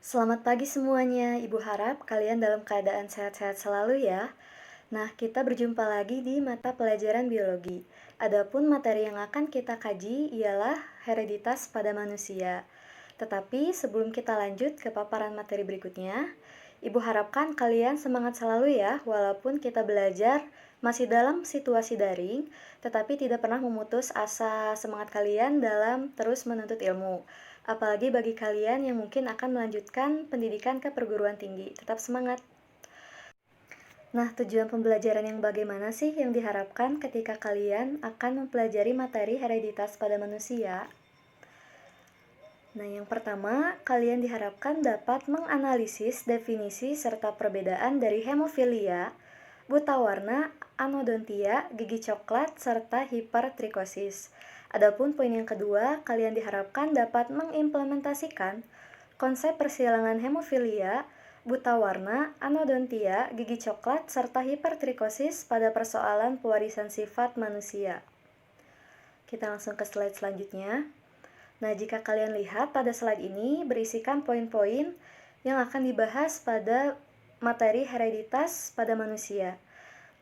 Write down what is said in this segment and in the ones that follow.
Selamat pagi semuanya, Ibu harap kalian dalam keadaan sehat-sehat selalu ya. Nah, kita berjumpa lagi di mata pelajaran biologi. Adapun materi yang akan kita kaji ialah hereditas pada manusia. Tetapi sebelum kita lanjut ke paparan materi berikutnya, Ibu harapkan kalian semangat selalu ya, walaupun kita belajar masih dalam situasi daring, tetapi tidak pernah memutus asa semangat kalian dalam terus menuntut ilmu. Apalagi bagi kalian yang mungkin akan melanjutkan pendidikan ke perguruan tinggi. Tetap semangat! Nah, tujuan pembelajaran yang bagaimana sih yang diharapkan ketika kalian akan mempelajari materi hereditas pada manusia? Nah, yang pertama, kalian diharapkan dapat menganalisis definisi serta perbedaan dari hemofilia, buta warna, anodontia, gigi coklat, serta hipertrikosis. Adapun poin yang kedua, kalian diharapkan dapat mengimplementasikan konsep persilangan hemofilia, buta warna, anodontia, gigi coklat, serta hipertrikosis pada persoalan pewarisan sifat manusia. Kita langsung ke slide selanjutnya. Nah, jika kalian lihat pada slide ini berisikan poin-poin yang akan dibahas pada materi hereditas pada manusia.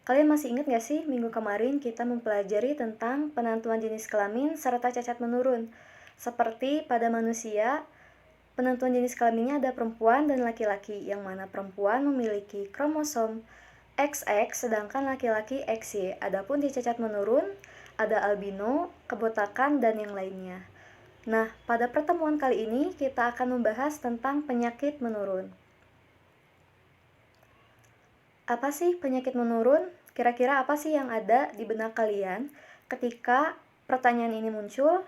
Kalian masih ingat gak sih minggu kemarin kita mempelajari tentang penentuan jenis kelamin serta cacat menurun? Seperti pada manusia, penentuan jenis kelaminnya ada perempuan dan laki-laki, yang mana perempuan memiliki kromosom XX sedangkan laki-laki XY. Adapun di cacat menurun, ada albino, kebotakan, dan yang lainnya. Nah, pada pertemuan kali ini kita akan membahas tentang penyakit menurun. Apa sih penyakit menurun? Kira-kira apa sih yang ada di benak kalian ketika pertanyaan ini muncul?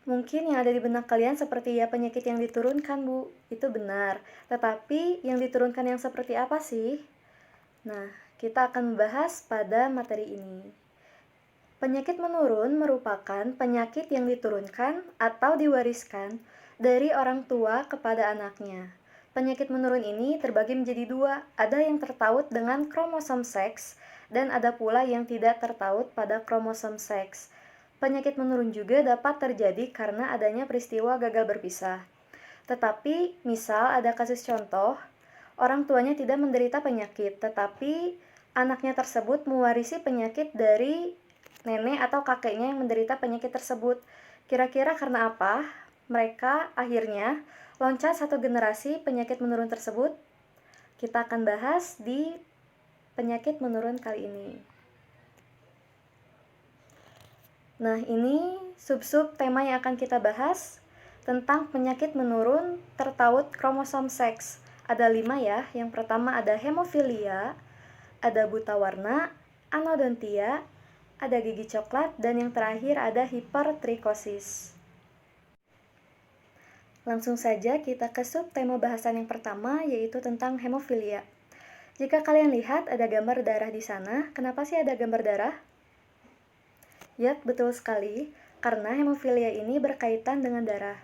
Mungkin yang ada di benak kalian seperti ya penyakit yang diturunkan, Bu. Itu benar. Tetapi yang diturunkan yang seperti apa sih? Nah, kita akan membahas pada materi ini. Penyakit menurun merupakan penyakit yang diturunkan atau diwariskan dari orang tua kepada anaknya. Penyakit menurun ini terbagi menjadi dua, ada yang tertaut dengan kromosom seks dan ada pula yang tidak tertaut pada kromosom seks. Penyakit menurun juga dapat terjadi karena adanya peristiwa gagal berpisah. Tetapi, misal ada kasus contoh, orang tuanya tidak menderita penyakit, tetapi anaknya tersebut mewarisi penyakit dari nenek atau kakeknya yang menderita penyakit tersebut. Kira-kira karena apa mereka akhirnya loncat satu generasi penyakit menurun tersebut? Kita akan bahas di penyakit menurun kali ini. Nah, ini sub-sub tema yang akan kita bahas tentang penyakit menurun tertaut kromosom seks. Ada 5 ya. Yang pertama ada hemofilia, ada buta warna, anodontia, ada gigi coklat, dan yang terakhir ada hipertrikosis. Langsung saja kita ke sub tema bahasan yang pertama, yaitu tentang hemofilia. Jika kalian lihat ada gambar darah di sana, kenapa sih ada gambar darah? Yap, betul sekali, karena hemofilia ini berkaitan dengan darah.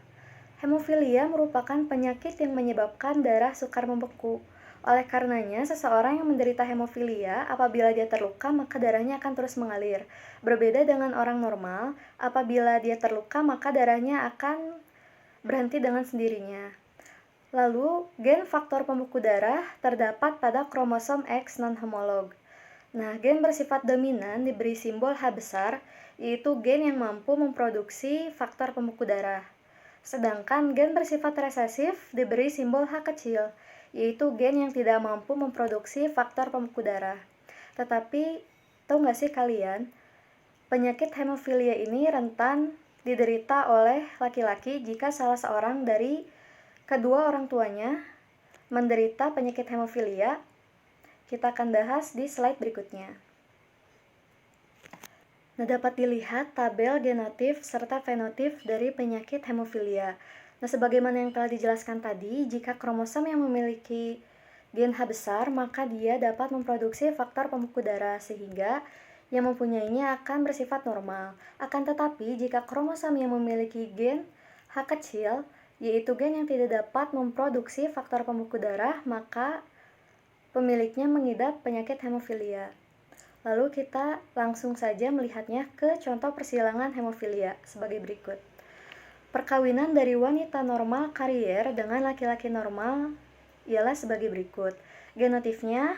Hemofilia merupakan penyakit yang menyebabkan darah sukar membeku. Oleh karenanya, seseorang yang menderita hemofilia, apabila dia terluka, maka darahnya akan terus mengalir. Berbeda dengan orang normal, apabila dia terluka, maka darahnya akan berhenti dengan sendirinya. Lalu, gen faktor pembeku darah terdapat pada kromosom X non-homolog. Nah, gen bersifat dominan diberi simbol H besar, yaitu gen yang mampu memproduksi faktor pembeku darah. Sedangkan gen bersifat resesif diberi simbol H kecil, yaitu gen yang tidak mampu memproduksi faktor pembeku darah. Tetapi, tahu nggak sih kalian, penyakit hemofilia ini rentan diderita oleh laki-laki jika salah seorang dari kedua orang tuanya menderita penyakit hemofilia. Kita akan bahas di slide berikutnya. Nah, dapat dilihat tabel genotip serta fenotip dari penyakit hemofilia. Nah, sebagaimana yang telah dijelaskan tadi, jika kromosom yang memiliki gen H besar, maka dia dapat memproduksi faktor pembeku darah, sehingga yang mempunyainya akan bersifat normal. Akan tetapi, jika kromosom yang memiliki gen H kecil, yaitu gen yang tidak dapat memproduksi faktor pembeku darah, maka pemiliknya mengidap penyakit hemofilia. Lalu kita langsung saja melihatnya ke contoh persilangan hemofilia sebagai berikut. perkawinan dari wanita normal karier dengan laki-laki normal ialah sebagai berikut. Genotipnya,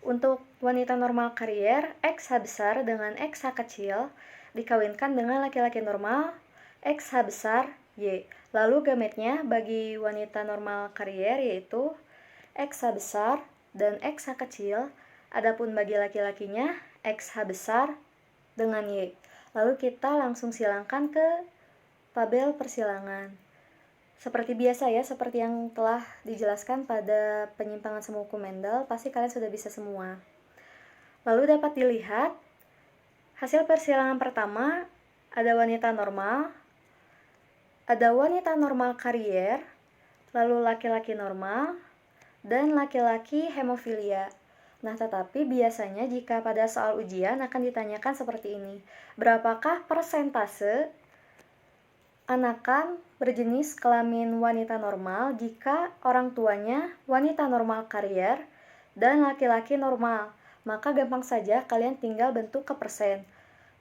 untuk wanita normal karier, XH besar dengan XH kecil dikawinkan dengan laki-laki normal XH besar Y. Lalu gametnya bagi wanita normal karier yaitu XH besar dan XH kecil, adapun bagi laki-lakinya XH besar dengan Y. Lalu kita langsung silangkan ke tabel persilangan. Seperti biasa ya, seperti yang telah dijelaskan pada penyimpangan semu hukum Mendel, pasti kalian sudah bisa semua. Lalu dapat dilihat hasil persilangan pertama, ada wanita normal, ada wanita normal karier, lalu laki-laki normal, dan laki-laki hemofilia. Nah, tetapi biasanya jika pada soal ujian akan ditanyakan seperti ini. Berapakah persentase anakan berjenis kelamin wanita normal jika orang tuanya wanita normal karier dan laki-laki normal? Maka gampang saja kalian tinggal bentuk ke persen.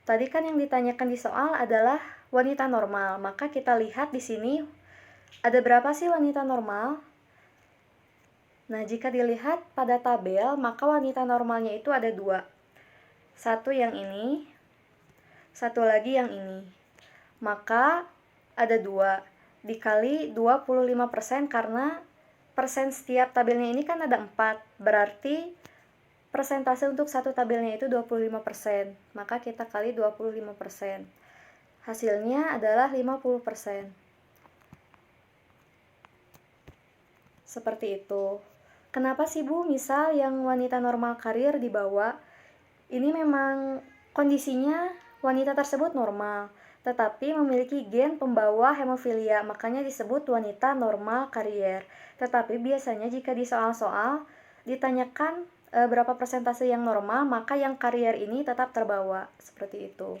Tadi kan yang ditanyakan di soal adalah wanita normal, maka kita lihat di sini ada berapa sih wanita normal? Nah, jika dilihat pada tabel, maka wanita normalnya itu ada 2. Satu yang ini, satu lagi yang ini. Maka ada 2 dikali 25% karena persen setiap tabelnya ini kan ada 4. Berarti persentase untuk satu tabelnya itu 25%. Maka kita kali 25%. Hasilnya adalah 50%. Seperti itu. Kenapa sih Bu, misal yang wanita normal karier dibawa? Ini memang kondisinya wanita tersebut normal, tetapi memiliki gen pembawa hemofilia, makanya disebut wanita normal karier. Tetapi biasanya jika di soal-soal ditanyakan berapa persentase yang normal, maka yang karier ini tetap terbawa, seperti itu.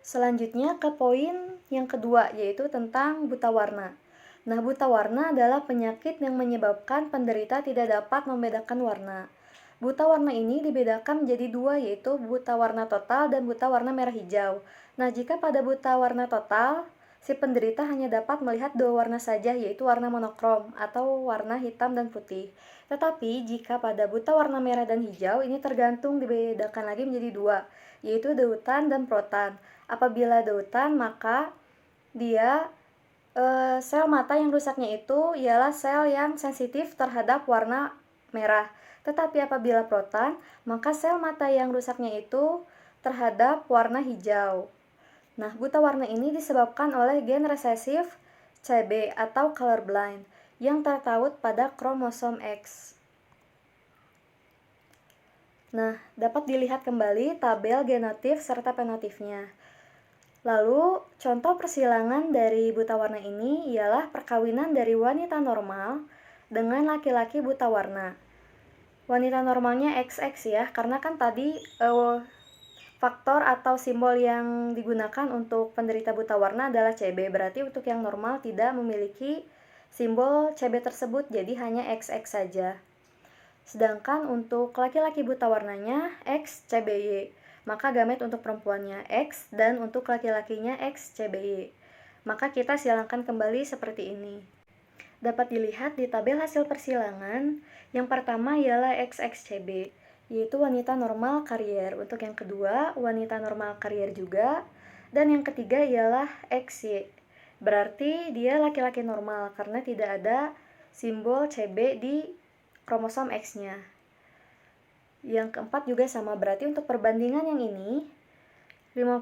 Selanjutnya ke poin yang kedua, yaitu tentang buta warna. Nah, buta warna adalah penyakit yang menyebabkan penderita tidak dapat membedakan warna. Buta warna ini dibedakan menjadi 2, yaitu buta warna total dan buta warna merah hijau. Nah, jika pada buta warna total, si penderita hanya dapat melihat 2 warna saja, yaitu warna monokrom atau warna hitam dan putih. Tetapi jika pada buta warna merah dan hijau, ini tergantung dibedakan lagi menjadi 2, yaitu deutan dan protan. Apabila deutan, maka dia sel mata yang rusaknya itu ialah sel yang sensitif terhadap warna merah. Tetapi apabila protan, maka sel mata yang rusaknya itu terhadap warna hijau. Nah, buta warna ini disebabkan oleh gen resesif CB atau colorblind yang tertaut pada kromosom X. Nah, dapat dilihat kembali tabel genotip serta penotipnya. Lalu, contoh persilangan dari buta warna ini ialah perkawinan dari wanita normal dengan laki-laki buta warna. Wanita normalnya XX ya, karena kan tadi faktor atau simbol yang digunakan untuk penderita buta warna adalah CB, berarti untuk yang normal tidak memiliki simbol CB tersebut, jadi hanya XX saja. Sedangkan untuk laki-laki buta warnanya XCBY. Maka gamet untuk perempuannya X dan untuk laki-lakinya XCBY. Maka kita silangkan kembali seperti ini. Dapat dilihat di tabel hasil persilangan, yang pertama ialah XXCB, yaitu wanita normal karier. Untuk yang kedua, wanita normal karier juga. Dan yang ketiga ialah XY, berarti dia laki-laki normal karena tidak ada simbol CB di kromosom X-nya. Yang keempat juga sama, berarti untuk perbandingan yang ini 50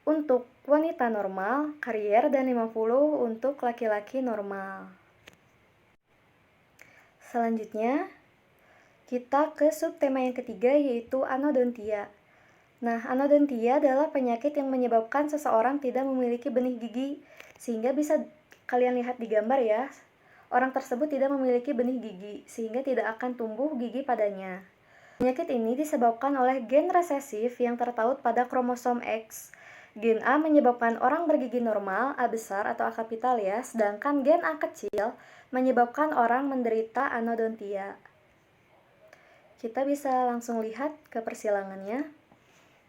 untuk wanita normal karier dan 50 untuk laki-laki normal. Selanjutnya kita ke subtema yang ketiga, yaitu anodontia. Nah, anodontia adalah penyakit yang menyebabkan seseorang tidak memiliki benih gigi, sehingga bisa kalian lihat di gambar ya. Orang tersebut tidak memiliki benih gigi, sehingga tidak akan tumbuh gigi padanya. Penyakit ini disebabkan oleh gen resesif yang tertaut pada kromosom X. Gen A menyebabkan orang bergigi normal, A besar atau A kapital ya, sedangkan gen A kecil menyebabkan orang menderita anodontia. Kita bisa langsung lihat ke persilangannya.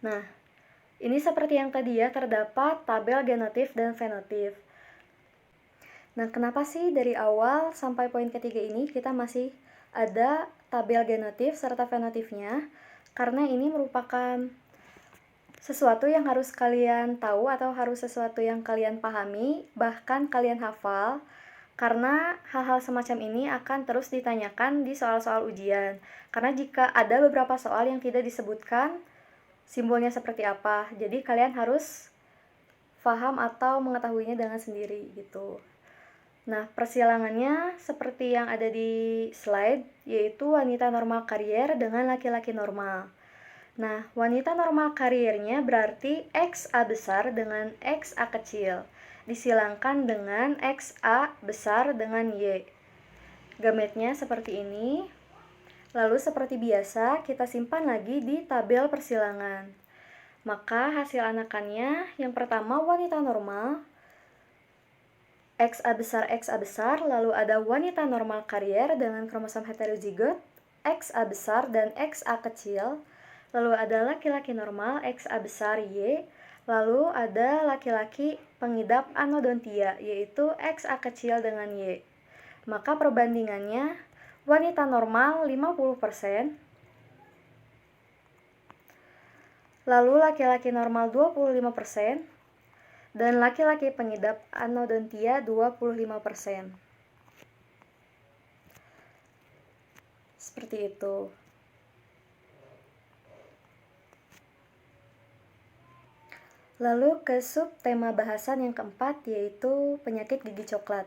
Nah, ini seperti yang tadi ya, terdapat tabel genotif dan fenotip. Nah, kenapa sih dari awal sampai poin ketiga ini kita masih ada tabel genotif serta fenotipnya? Karena ini merupakan sesuatu yang harus kalian tahu atau harus sesuatu yang kalian pahami, bahkan kalian hafal, karena hal-hal semacam ini akan terus ditanyakan di soal-soal ujian. Karena jika ada beberapa soal yang tidak disebutkan simbolnya seperti apa, jadi kalian harus paham atau mengetahuinya dengan sendiri gitu. Nah, persilangannya seperti yang ada di slide, yaitu wanita normal karier dengan laki-laki normal. Nah, wanita normal kariernya berarti XA besar dengan XA kecil, disilangkan dengan XA besar dengan Y. Gametnya seperti ini. Lalu seperti biasa, kita simpan lagi di tabel persilangan. Maka hasil anakannya, yang pertama wanita normal, XA besar, lalu ada wanita normal karier dengan kromosom heterozigot, XA besar dan XA kecil, lalu ada laki-laki normal, XA besar Y, lalu ada laki-laki pengidap anodontia, yaitu XA kecil dengan Y. Maka perbandingannya, wanita normal 50%, lalu laki-laki normal 25%, dan laki-laki pengidap anodontia 25%. Seperti itu. Lalu ke subtema bahasan yang keempat, yaitu penyakit gigi coklat.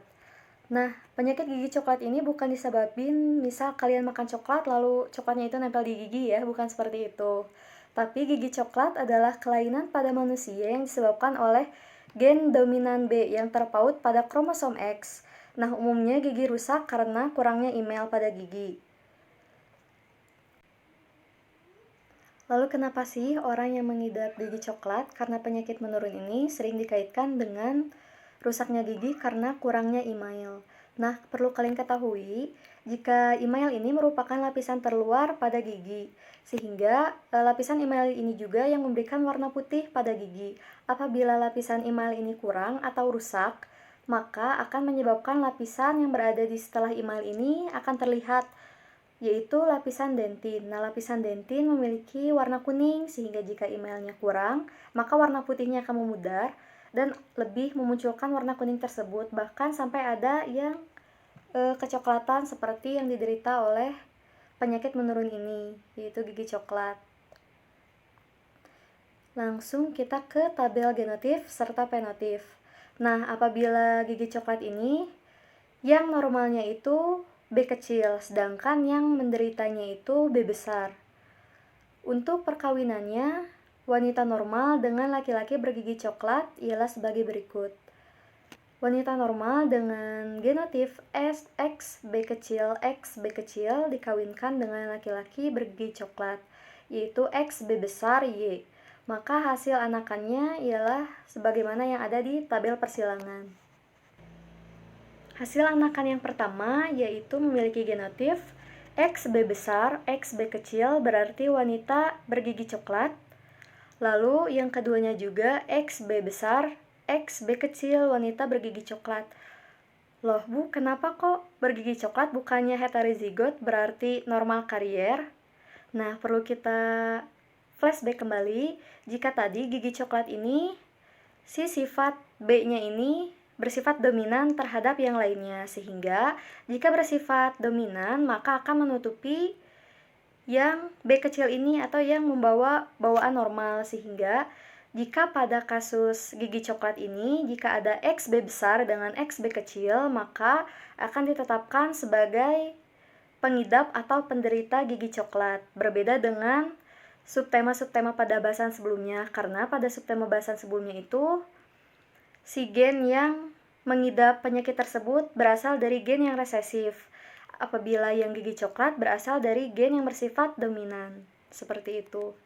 Nah, penyakit gigi coklat ini bukan disebabin misal kalian makan coklat lalu coklatnya itu nempel di gigi ya, bukan seperti itu. Tapi gigi coklat adalah kelainan pada manusia yang disebabkan oleh gen dominan B yang terpaut pada kromosom X. Nah, umumnya gigi rusak karena kurangnya email pada gigi. Lalu kenapa sih orang yang mengidap gigi coklat karena penyakit menurun ini sering dikaitkan dengan rusaknya gigi karena kurangnya email? Nah, perlu kalian ketahui, jika email ini merupakan lapisan terluar pada gigi, sehingga lapisan email ini juga yang memberikan warna putih pada gigi. Apabila lapisan email ini kurang atau rusak, maka akan menyebabkan lapisan yang berada di setelah email ini akan terlihat, yaitu lapisan dentin. Nah, lapisan dentin memiliki warna kuning, sehingga jika emailnya kurang, maka warna putihnya akan memudar dan lebih memunculkan warna kuning tersebut, bahkan sampai ada yang kecoklatan seperti yang diderita oleh penyakit menurun ini, yaitu gigi coklat. Langsung kita ke tabel genotif serta fenotip. Nah, apabila gigi coklat ini, yang normalnya itu B kecil, sedangkan yang menderitanya itu B besar. Untuk perkawinannya, wanita normal dengan laki-laki bergigi coklat ialah sebagai berikut. Wanita normal dengan genotip XB kecil dikawinkan dengan laki-laki bergigi coklat, yaitu XB besar Y. Maka hasil anakannya ialah sebagaimana yang ada di tabel persilangan. Hasil anakan yang pertama yaitu memiliki genotip XB besar, XB kecil berarti wanita bergigi coklat. Lalu yang keduanya juga XB besar, XB kecil wanita bergigi coklat. Loh Bu, kenapa kok bergigi coklat bukannya heterozigot berarti normal karier? Nah, perlu kita flashback kembali. Jika tadi gigi coklat ini, si sifat B-nya ini bersifat dominan terhadap yang lainnya, sehingga jika bersifat dominan maka akan menutupi yang B kecil ini atau yang membawa bawaan normal, sehingga jika pada kasus gigi coklat ini jika ada XB besar dengan XB kecil maka akan ditetapkan sebagai pengidap atau penderita gigi coklat, berbeda dengan subtema-subtema pada bahasan sebelumnya, karena pada subtema bahasan sebelumnya itu si gen yang mengidap penyakit tersebut berasal dari gen yang resesif, apabila yang gigi coklat berasal dari gen yang bersifat dominan, seperti itu.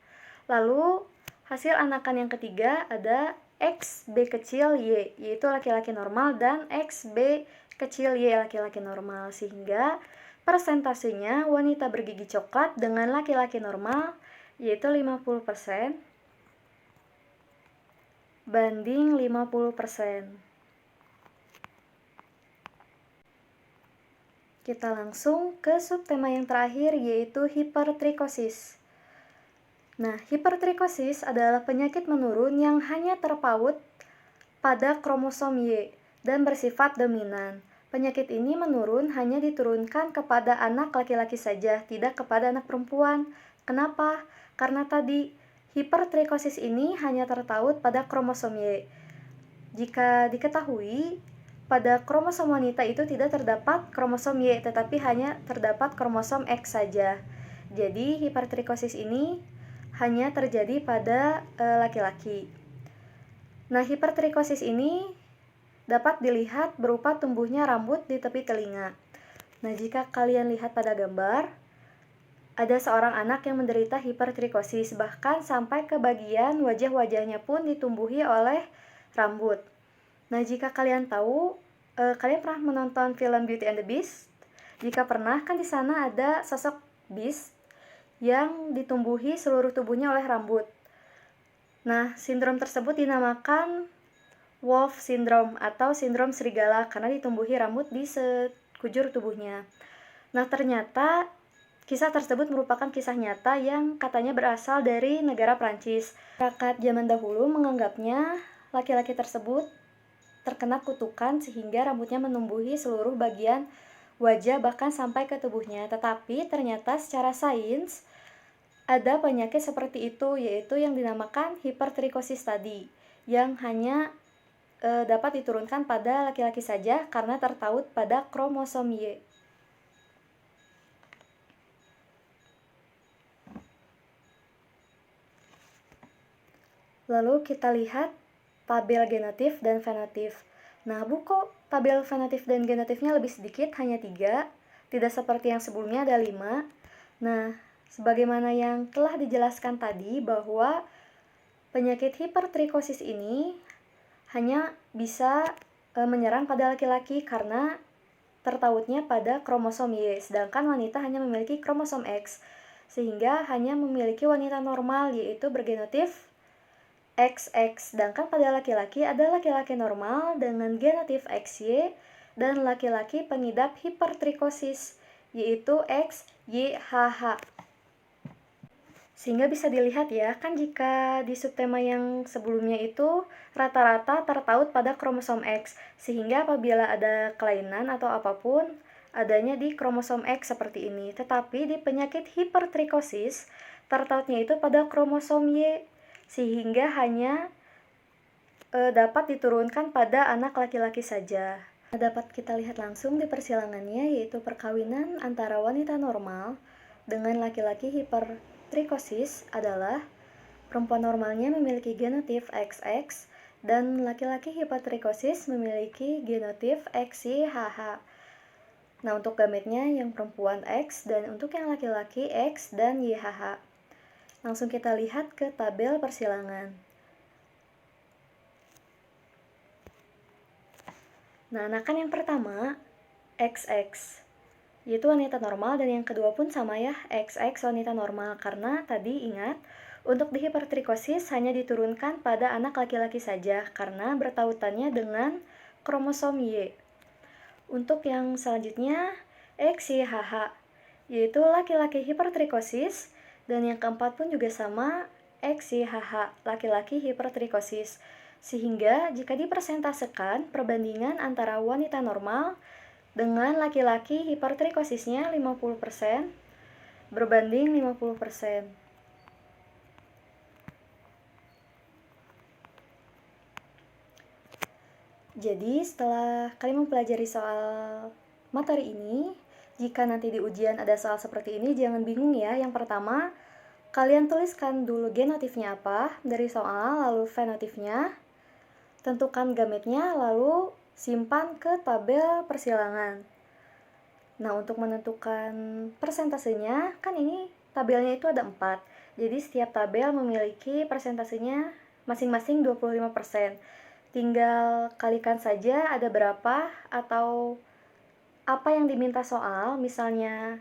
Lalu hasil anakan yang ketiga ada XB kecil Y, yaitu laki-laki normal, dan XB kecil Y laki-laki normal, sehingga persentasenya wanita bergigi coklat dengan laki-laki normal yaitu 50%, banding 50%. Kita langsung ke subtema yang terakhir, yaitu hipertrikosis. Nah, hipertrikosis adalah penyakit menurun yang hanya terpaut pada kromosom Y dan bersifat dominan. Penyakit ini menurun hanya diturunkan kepada anak laki-laki saja, tidak kepada anak perempuan. Kenapa? Karena tadi hipertrikosis ini hanya terpaut pada kromosom Y. Jika diketahui, pada kromosom wanita itu tidak terdapat kromosom Y, tetapi hanya terdapat kromosom X saja. Jadi, hipertrikosis ini hanya terjadi pada laki-laki. Nah, hipertrikosis ini dapat dilihat berupa tumbuhnya rambut di tepi telinga. Nah, jika kalian lihat pada gambar, ada seorang anak yang menderita hipertrikosis, bahkan sampai ke bagian wajah-wajahnya pun ditumbuhi oleh rambut. Nah, jika kalian tahu, kalian pernah menonton film Beauty and the Beast? Jika pernah, kan di sana ada sosok Beast yang ditumbuhi seluruh tubuhnya oleh rambut. Nah, sindrom tersebut dinamakan Wolf Syndrome atau sindrom serigala karena ditumbuhi rambut di sekujur tubuhnya. Nah, ternyata kisah tersebut merupakan kisah nyata yang katanya berasal dari negara Prancis. Masyarakat zaman dahulu menganggapnya laki-laki tersebut terkena kutukan sehingga rambutnya menumbuhi seluruh bagian wajah bahkan sampai ke tubuhnya. Tetapi ternyata secara sains ada penyakit seperti itu, yaitu yang dinamakan hipertrikosis tadi, yang hanya dapat diturunkan pada laki-laki saja karena tertaut pada kromosom Y. Lalu kita lihat tabel genotif dan fenotip. Nah, kok tabel fenotip dan genotifnya lebih sedikit, hanya 3, tidak seperti yang sebelumnya ada 5. Nah, sebagaimana yang telah dijelaskan tadi bahwa penyakit hipertrikosis ini hanya bisa menyerang pada laki-laki karena tertautnya pada kromosom Y, sedangkan wanita hanya memiliki kromosom X, sehingga hanya memiliki wanita normal, yaitu bergenotif XX, sedangkan pada laki-laki ada laki-laki normal dengan genotif XY dan laki-laki pengidap hipertrikosis, yaitu XYHH. Sehingga bisa dilihat ya, kan jika di subtema yang sebelumnya itu rata-rata tertaut pada kromosom X, sehingga apabila ada kelainan atau apapun adanya di kromosom X seperti ini. Tetapi di penyakit hipertrikosis tertautnya itu pada kromosom Y, sehingga hanya dapat diturunkan pada anak laki-laki saja. Dapat kita lihat langsung di persilangannya, yaitu perkawinan antara wanita normal dengan laki-laki hipertrikosis adalah perempuan normalnya memiliki genotif XX dan laki-laki hipertrikosis memiliki genotif XYHH. Nah, untuk gametnya yang perempuan X dan untuk yang laki-laki X dan YHH. Langsung kita lihat ke tabel persilangan. Nah, anakan yang pertama XX, yaitu wanita normal, dan yang kedua pun sama ya, XX wanita normal, karena tadi ingat, untuk di hipertrikosis hanya diturunkan pada anak laki-laki saja karena bertautannya dengan kromosom Y. Untuk yang selanjutnya XYHH, yaitu laki-laki hipertrikosis, dan yang keempat pun juga sama, XYHH, laki-laki hipertrikosis. Sehingga jika dipersentasekan perbandingan antara wanita normal dengan laki-laki hipertrikosisnya 50% berbanding 50%. Jadi setelah kalian mempelajari soal materi ini, jika nanti di ujian ada soal seperti ini, jangan bingung ya. Yang pertama, kalian tuliskan dulu genotifnya apa dari soal, lalu fenotipnya, tentukan gametnya, lalu simpan ke tabel persilangan. Nah, untuk menentukan persentasenya, kan ini tabelnya itu ada 4. Jadi setiap tabel memiliki persentasenya masing-masing 25%. Tinggal kalikan saja ada berapa atau apa yang diminta soal, misalnya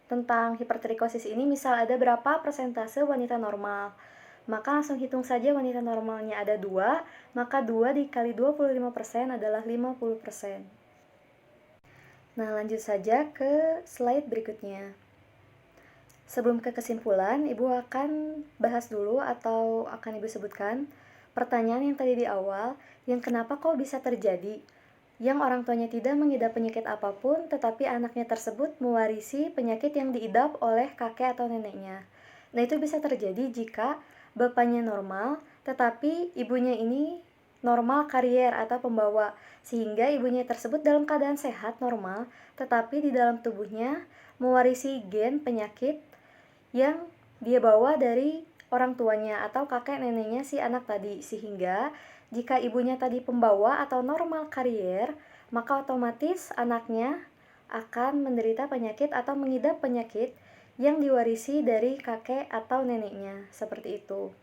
tentang hipertrikosis ini, misal ada berapa persentase wanita normal. Maka langsung hitung saja wanita normalnya ada 2, maka 2 dikali 25% adalah 50%. Nah, lanjut saja ke slide berikutnya. Sebelum ke kesimpulan, Ibu akan bahas dulu atau akan Ibu sebutkan pertanyaan yang tadi di awal, yang kenapa kok bisa terjadi? Yang orang tuanya tidak mengidap penyakit apapun, tetapi anaknya tersebut mewarisi penyakit yang diidap oleh kakek atau neneknya. Nah, itu bisa terjadi jika bapaknya normal, tetapi ibunya ini normal karier atau pembawa, sehingga ibunya tersebut dalam keadaan sehat normal, tetapi di dalam tubuhnya mewarisi gen penyakit yang dia bawa dari orang tuanya atau kakek neneknya si anak tadi, sehingga jika ibunya tadi pembawa atau normal karier, maka otomatis anaknya akan menderita penyakit atau mengidap penyakit yang diwarisi dari kakek atau neneknya, seperti itu.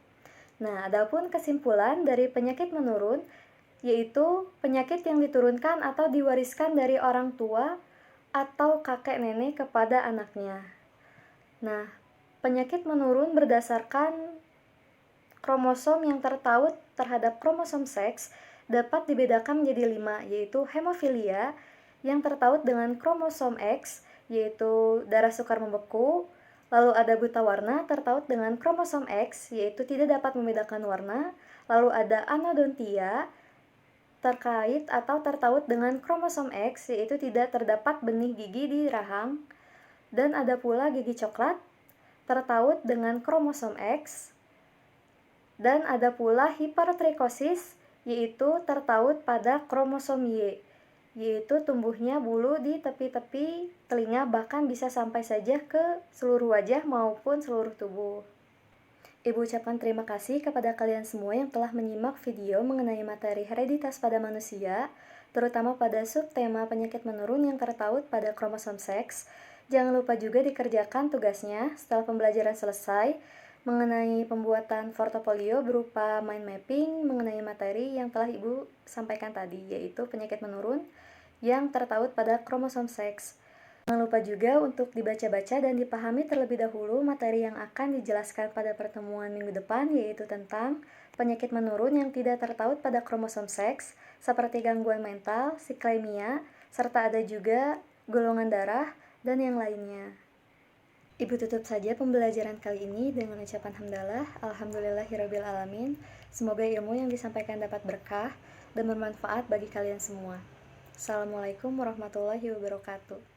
Nah, adapun kesimpulan dari penyakit menurun, yaitu penyakit yang diturunkan atau diwariskan dari orang tua atau kakek nenek kepada anaknya. Nah, penyakit menurun berdasarkan kromosom yang tertaut terhadap kromosom seks dapat dibedakan menjadi 5, yaitu hemofilia yang tertaut dengan kromosom X, yaitu darah sukar membeku. Lalu ada buta warna tertaut dengan kromosom X, yaitu tidak dapat membedakan warna. Lalu ada anodontia terkait atau tertaut dengan kromosom X, yaitu tidak terdapat benih gigi di rahang. Dan ada pula gigi coklat tertaut dengan kromosom X, dan ada pula hipertrikosis, yaitu tertaut pada kromosom Y, yaitu tumbuhnya bulu di tepi-tepi telinga, bahkan bisa sampai saja ke seluruh wajah maupun seluruh tubuh. Ibu ucapkan terima kasih kepada kalian semua yang telah menyimak video mengenai materi hereditas pada manusia, terutama pada subtema penyakit menurun yang tertaut pada kromosom seks. Jangan lupa juga dikerjakan tugasnya setelah pembelajaran selesai mengenai pembuatan portofolio berupa mind mapping mengenai materi yang telah Ibu sampaikan tadi, yaitu penyakit menurun yang tertaut pada kromosom seks. Jangan lupa juga untuk dibaca-baca dan dipahami terlebih dahulu materi yang akan dijelaskan pada pertemuan minggu depan, yaitu tentang penyakit menurun yang tidak tertaut pada kromosom seks, seperti gangguan mental, siklemia, serta ada juga golongan darah, dan yang lainnya. Ibu tutup saja pembelajaran kali ini dengan ucapan hamdalah, alhamdulillahirabbil alamin. Semoga ilmu yang disampaikan dapat berkah dan bermanfaat bagi kalian semua. Assalamualaikum warahmatullahi wabarakatuh.